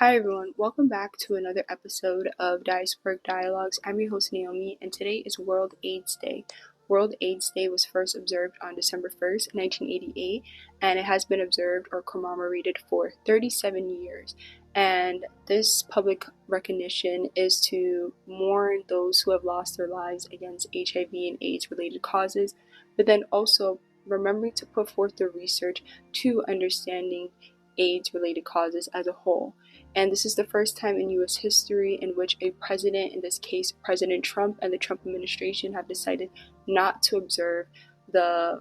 Hi everyone, welcome back to another episode of Diasporic Dialogues. I'm your host Naomi, and today is World AIDS Day. World AIDS Day was first observed on December 1st, 1988, and it has been observed or commemorated for 37 years. And this public recognition is to mourn those who have lost their lives against HIV and AIDS related causes, but then also remembering to put forth the research to understanding AIDS related causes as a whole. And this is the first time in US history in which a president, in this case President Trump and the Trump administration, have decided not to observe the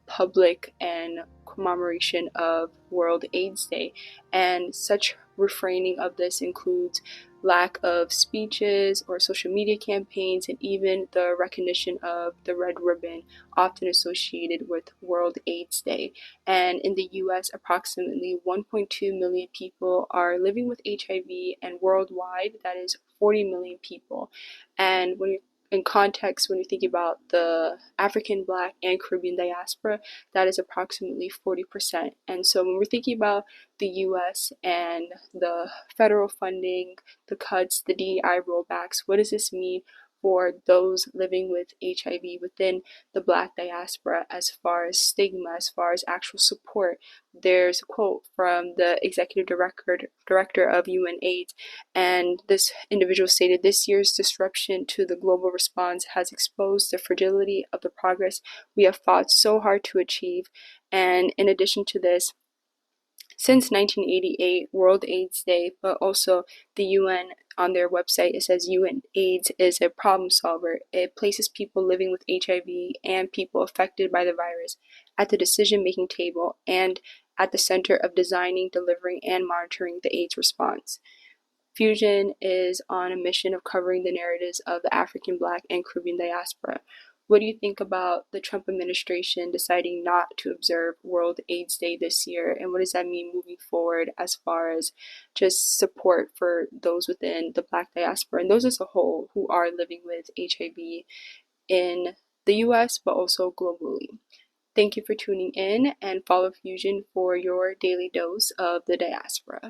public and commemoration of World AIDS Day. And such refraining of this includes lack of speeches or social media campaigns, and even the recognition of the red ribbon often associated with World AIDS Day. And in the US, approximately 1.2 million people are living with HIV, and worldwide, that is 40 million people. And when you're in context, when you think about the African, Black, and Caribbean diaspora, that is approximately 40%. And so when we're thinking about the US and the federal funding, the cuts, the DEI rollbacks, what does this mean for those living with HIV within the Black diaspora as far as stigma, as far as actual support? There's a quote from the executive director of UN AIDS, and this individual stated, "This year's disruption to the global response has exposed the fragility of the progress we have fought so hard to achieve." And in addition to this, since 1988, World AIDS Day, but also the UN on their website, it says UN AIDS is a problem solver. It places people living with HIV and people affected by the virus at the decision-making table and at the center of designing, delivering, and monitoring the AIDS response. Fusion is on a mission of covering the narratives of the African, Black, and Caribbean diaspora. What do you think about the Trump administration deciding not to observe World AIDS Day this year? And what does that mean moving forward as far as just support for those within the Black diaspora and those as a whole who are living with HIV in the US but also globally? Thank you for tuning in, and follow Fusion for your daily dose of the diaspora.